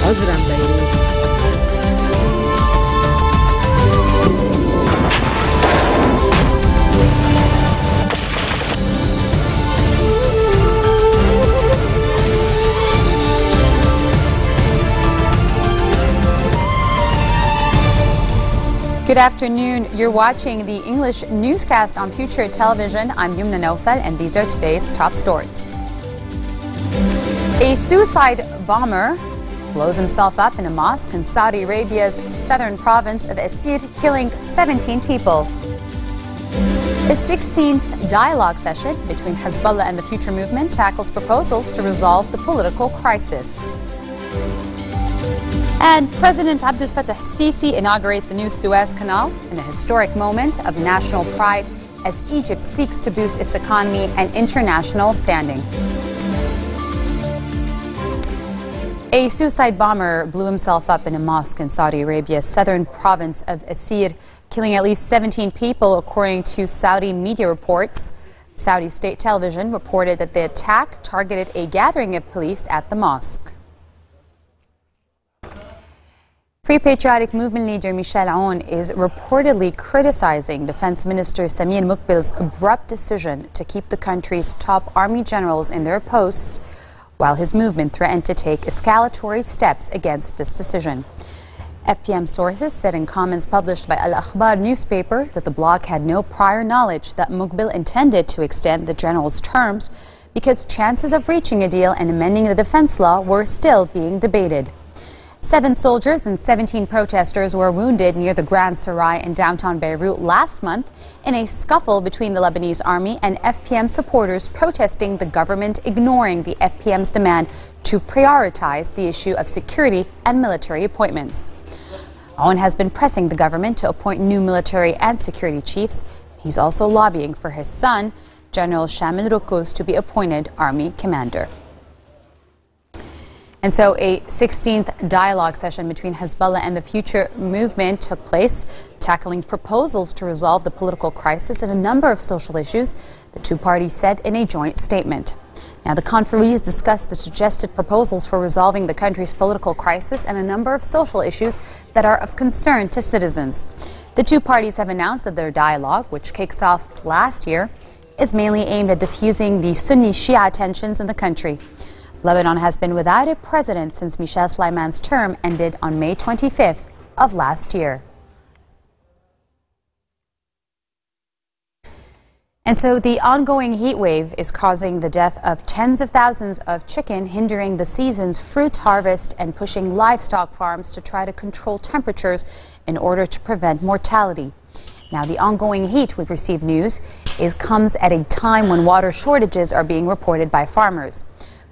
عذرا بيروت. Good afternoon. You're watching the English newscast on Future Television. I'm Yumna Naufal, and these are today's top stories. A suicide bomber blows himself up in a mosque in Saudi Arabia's southern province of Asir, killing 17 people. The 16th dialogue session between Hezbollah and the Future Movement tackles proposals to resolve the political crisis. And President Abdel Fattah al-Sisi inaugurates a new Suez Canal in a historic moment of national pride as Egypt seeks to boost its economy and international standing. A suicide bomber blew himself up in a mosque in Saudi Arabia's southern province of Asir, killing at least 17 people, according to Saudi media reports. Saudi state television reported that the attack targeted a gathering of police at the mosque. Free Patriotic Movement leader Michel Aoun is reportedly criticizing Defense Minister Samir Muqbil's abrupt decision to keep the country's top army generals in their posts, while his movement threatened to take escalatory steps against this decision. FPM sources said in comments published by Al Akhbar newspaper that the bloc had no prior knowledge that Muqbil intended to extend the general's terms because chances of reaching a deal and amending the defense law were still being debated. 7 soldiers and 17 protesters were wounded near the Grand Sarai in downtown Beirut last month in a scuffle between the Lebanese army and FPM supporters protesting the government ignoring the FPM's demand to prioritize the issue of security and military appointments. Aoun has been pressing the government to appoint new military and security chiefs. He's also lobbying for his son, General Shamil Rukuz, to be appointed army commander. And so a 16th dialogue session between Hezbollah and the Future Movement took place, tackling proposals to resolve the political crisis and a number of social issues, the two parties said in a joint statement. Now, the conferees discussed the suggested proposals for resolving the country's political crisis and a number of social issues that are of concern to citizens. The two parties have announced that their dialogue, which kicks off last year, is mainly aimed at diffusing the Sunni-Shia tensions in the country. Lebanon has been without a president since Michel Sleiman's term ended on May 25th of last year. And so the ongoing heat wave is causing the death of tens of thousands of chicken, hindering the season's fruit harvest and pushing livestock farms to try to control temperatures in order to prevent mortality. Now, the ongoing heat, we've received news, comes at a time when water shortages are being reported by farmers.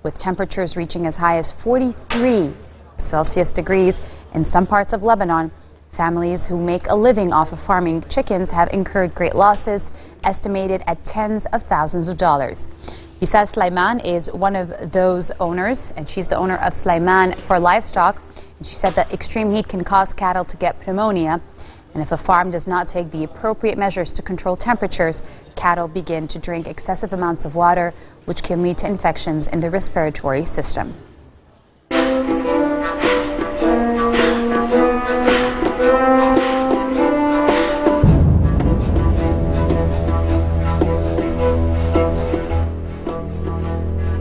With temperatures reaching as high as 43 Celsius degrees in some parts of Lebanon, families who make a living off of farming chickens have incurred great losses, estimated at tens of thousands of dollars. Bisal Sleiman is one of those owners, and she's the owner of Sleiman for livestock. And she said that extreme heat can cause cattle to get pneumonia. And if a farm does not take the appropriate measures to control temperatures, cattle begin to drink excessive amounts of water, which can lead to infections in the respiratory system.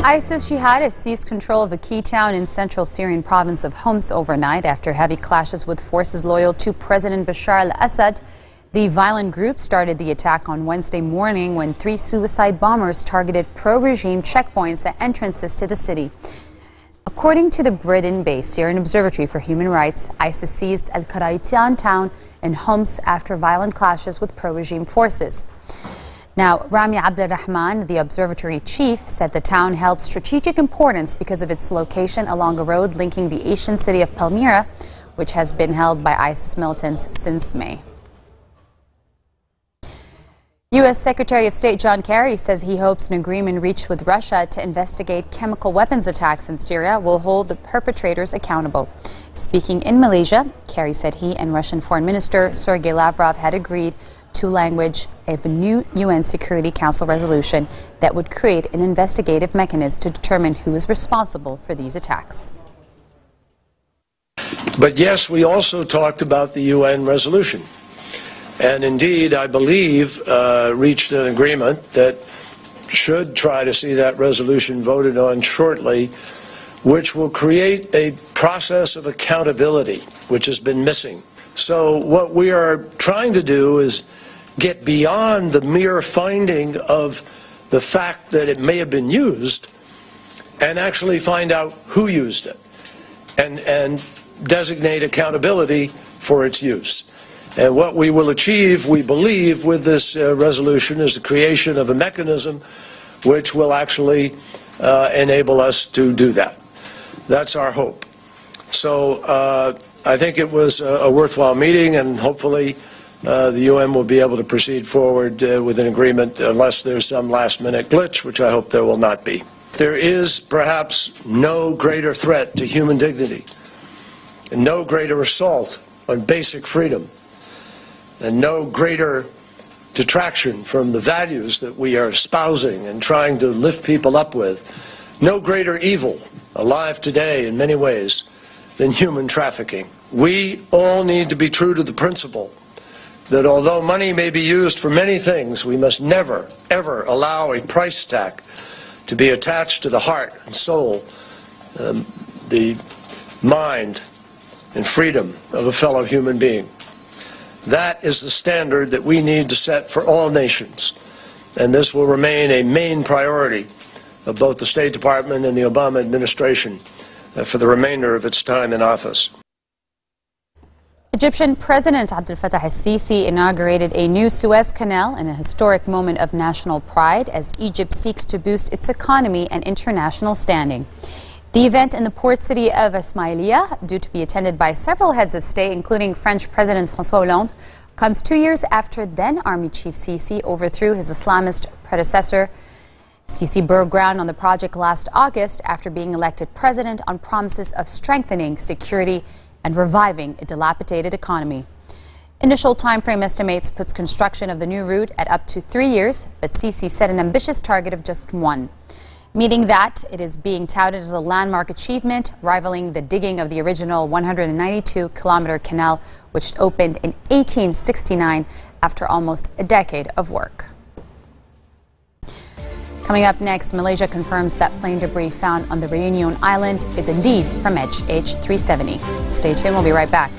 ISIS jihadists seized control of a key town in central Syrian province of Homs overnight after heavy clashes with forces loyal to President Bashar al-Assad. The violent group started the attack on Wednesday morning when 3 suicide bombers targeted pro-regime checkpoints at entrances to the city. According to the Britain-based Syrian Observatory for Human Rights, ISIS seized Al-Qaraitian town in Homs after violent clashes with pro-regime forces. Now, Rami Abdulrahman, the observatory chief, said the town held strategic importance because of its location along a road linking the ancient city of Palmyra, which has been held by ISIS militants since May. U.S. Secretary of State John Kerry says he hopes an agreement reached with Russia to investigate chemical weapons attacks in Syria will hold the perpetrators accountable. Speaking in Malaysia, Kerry said he and Russian Foreign Minister Sergei Lavrov had agreed to language of a new UN Security Council resolution that would create an investigative mechanism to determine who is responsible for these attacks. But yes, we also talked about the UN resolution. And indeed, I believe, reached an agreement that should try to see that resolution voted on shortly, which will create a process of accountability, which has been missing. So what we are trying to do is get beyond the mere finding of the fact that it may have been used and actually find out who used it and designate accountability for its use. And what we will achieve, we believe, with this resolution is the creation of a mechanism which will actually enable us to do that. That's our hope. So I think it was a worthwhile meeting, and hopefully the UN will be able to proceed forward with an agreement unless there's some last-minute glitch, which I hope there will not be. There is perhaps no greater threat to human dignity, and no greater assault on basic freedom, and no greater detraction from the values that we are espousing and trying to lift people up with, no greater evil alive today in many ways than human trafficking. We all need to be true to the principle that although money may be used for many things, we must never, ever allow a price tag to be attached to the heart and soul, the mind and freedom of a fellow human being. That is the standard that we need to set for all nations, and this will remain a main priority of both the State Department and the Obama administration for the remainder of its time in office. Egyptian President Abdel Fattah al-Sisi inaugurated a new Suez Canal in a historic moment of national pride as Egypt seeks to boost its economy and international standing. The event in the port city of Ismailia, due to be attended by several heads of state, including French President François Hollande, comes 2 years after then Army Chief Sisi overthrew his Islamist predecessor. Sisi broke ground on the project last August after being elected president on promises of strengthening security and reviving a dilapidated economy. Initial timeframe estimates puts construction of the new route at up to 3 years, but Sisi set an ambitious target of just 1, meaning that it is being touted as a landmark achievement, rivaling the digging of the original 192-kilometer canal, which opened in 1869 after almost a decade of work. Coming up next, Malaysia confirms that plane debris found on the Reunion Island is indeed from MH370. Stay tuned, we'll be right back.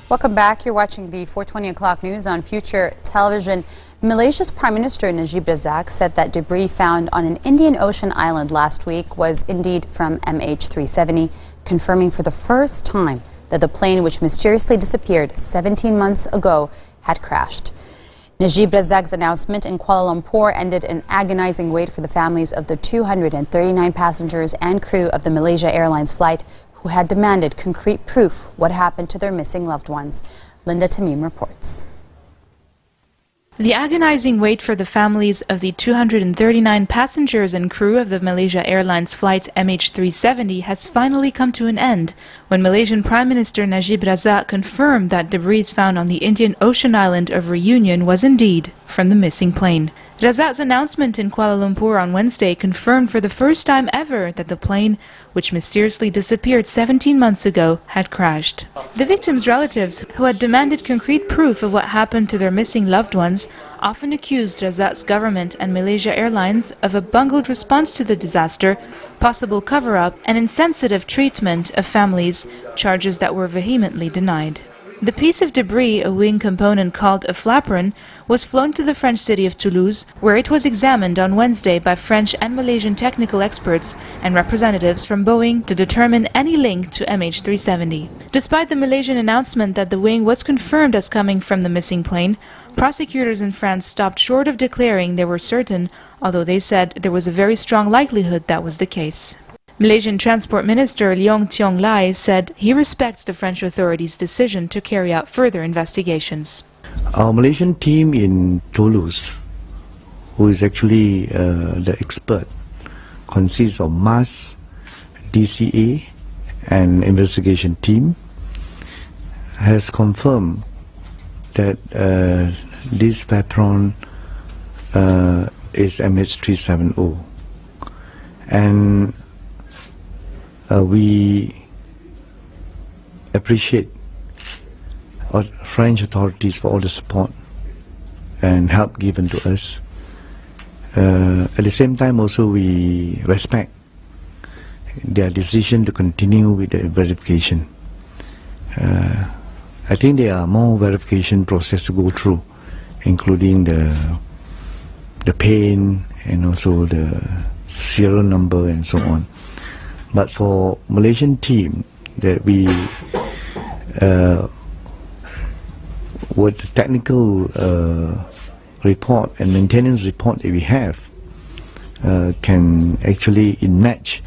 Welcome back. You're watching the 4:20 o'clock news on Future Television. Malaysia's Prime Minister Najib Razak said that debris found on an Indian Ocean island last week was indeed from MH370, confirming for the first time that the plane, which mysteriously disappeared 17 months ago, had crashed. Najib Razak's announcement in Kuala Lumpur ended an agonizing wait for the families of the 239 passengers and crew of the Malaysia Airlines flight who had demanded concrete proof what happened to their missing loved ones. Linda Tamim reports. The agonizing wait for the families of the 239 passengers and crew of the Malaysia Airlines flight MH370 has finally come to an end when Malaysian Prime Minister Najib Razak confirmed that debris found on the Indian Ocean island of Reunion was indeed from the missing plane. Razak's announcement in Kuala Lumpur on Wednesday confirmed for the first time ever that the plane, which mysteriously disappeared 17 months ago, had crashed. The victims' relatives, who had demanded concrete proof of what happened to their missing loved ones, often accused Razak's government and Malaysia Airlines of a bungled response to the disaster, possible cover-up, and insensitive treatment of families, charges that were vehemently denied. The piece of debris, a wing component called a flaperon, was flown to the French city of Toulouse, where it was examined on Wednesday by French and Malaysian technical experts and representatives from Boeing to determine any link to MH370. Despite the Malaysian announcement that the wing was confirmed as coming from the missing plane, prosecutors in France stopped short of declaring they were certain, although they said there was a very strong likelihood that was the case. Malaysian Transport Minister Leong Tiong Lai said he respects the French authorities' decision to carry out further investigations. Our Malaysian team in Toulouse, who is actually the expert, consists of MAS, DCA and investigation team, has confirmed that this patron is MH370. And we appreciate French authorities for all the support and help given to us. At the same time also we respect their decision to continue with the verification. I think there are more verification process to go through, including the pain and also the serial number and so on. But for Malaysian team, that we with the technical report and maintenance report that we have can actually match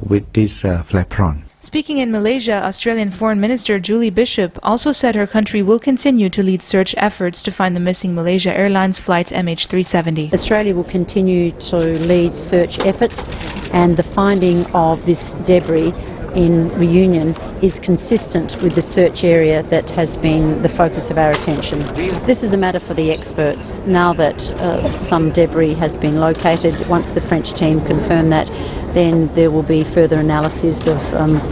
with this flapron. Speaking in Malaysia, Australian Foreign Minister Julie Bishop also said her country will continue to lead search efforts to find the missing Malaysia Airlines flight MH370. Australia will continue to lead search efforts, and the finding of this debris in Reunion is consistent with the search area that has been the focus of our attention. This is a matter for the experts. Now that some debris has been located, once the French team confirm that, then there will be further analysis of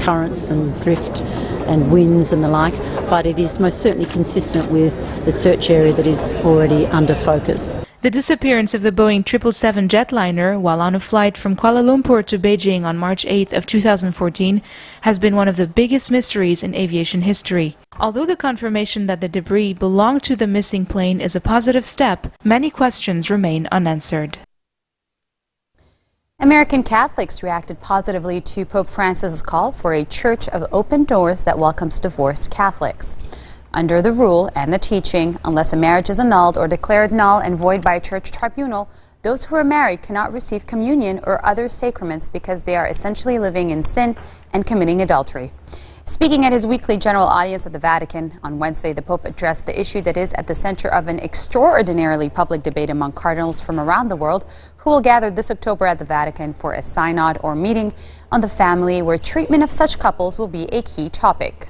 currents and drift and winds and the like, but it is most certainly consistent with the search area that is already under focus. The disappearance of the Boeing 777 jetliner while on a flight from Kuala Lumpur to Beijing on March 8th of 2014 has been one of the biggest mysteries in aviation history. Although the confirmation that the debris belonged to the missing plane is a positive step, many questions remain unanswered. American Catholics reacted positively to Pope Francis's call for a church of open doors that welcomes divorced Catholics. Under the rule and the teaching, unless a marriage is annulled or declared null and void by a church tribunal, those who are married cannot receive communion or other sacraments because they are essentially living in sin and committing adultery. Speaking at his weekly general audience at the Vatican on Wednesday, the Pope addressed the issue that is at the center of an extraordinarily public debate among cardinals from around the world who will gather this October at the Vatican for a synod or meeting on the family, where treatment of such couples will be a key topic.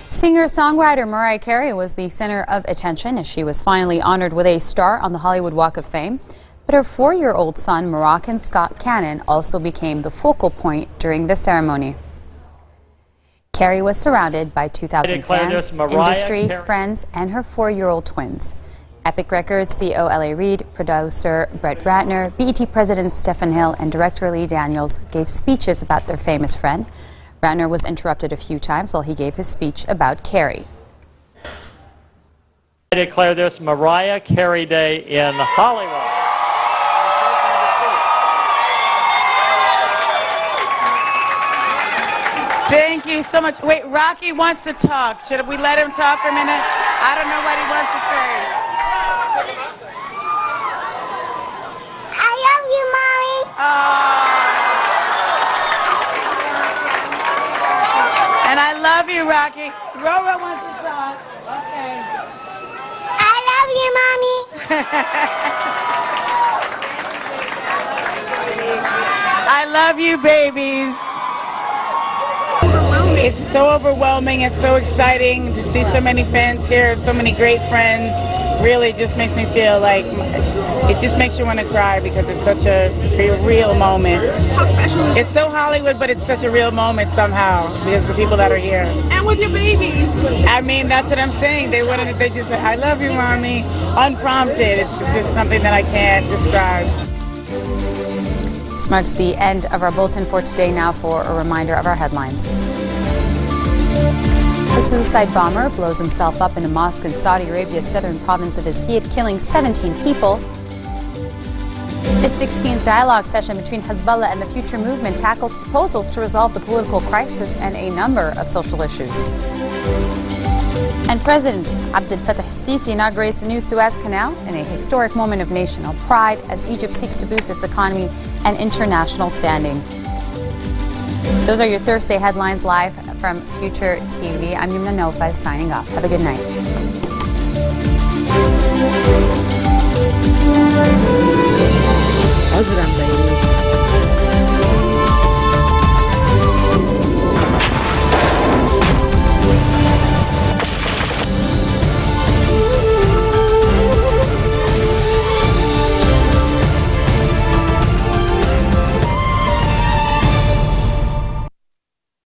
Singer-songwriter Mariah Carey was the center of attention as she was finally honored with a star on the Hollywood Walk of Fame. But her 4-year-old son, Moroccan Scott Cannon, also became the focal point during the ceremony. Carey was surrounded by 2,000 fans, industry, friends, and her 4-year-old twins. Epic Records CEO L.A. Reid, producer Brett Ratner, BET President Stephen Hill, and director Lee Daniels gave speeches about their famous friend. Ratner was interrupted a few times while he gave his speech about Carey. I declare this Mariah Carey Day in Hollywood. Thank you so much. Wait, Rocky wants to talk. Should we let him talk for a minute? I don't know what he wants to say. I love you, Mommy. And I love you, Rocky. Roro wants to talk. Okay. I love you, Mommy. I love you, babies. It's so overwhelming. It's so exciting to see so many fans here, so many great friends. Really just makes me feel like, it just makes you want to cry because it's such a real moment. How special is it? It's so Hollywood, but it's such a real moment somehow because of the people that are here. And with your babies. I mean, that's what I'm saying. They just said, I love you, Mommy, unprompted. It's just something that I can't describe. This marks the end of our bulletin for today. Now for a reminder of our headlines. A suicide bomber blows himself up in a mosque in Saudi Arabia's southern province of Isyid, killing 17 people. The 16th dialogue session between Hezbollah and the Future Movement tackles proposals to resolve the political crisis and a number of social issues. And President Abdel Fattah al-Sisi inaugurates the new Suez Canal in a historic moment of national pride as Egypt seeks to boost its economy and international standing. Those are your Thursday headlines live from Future TV. I'm Yumna Nofaz signing off. Have a good night.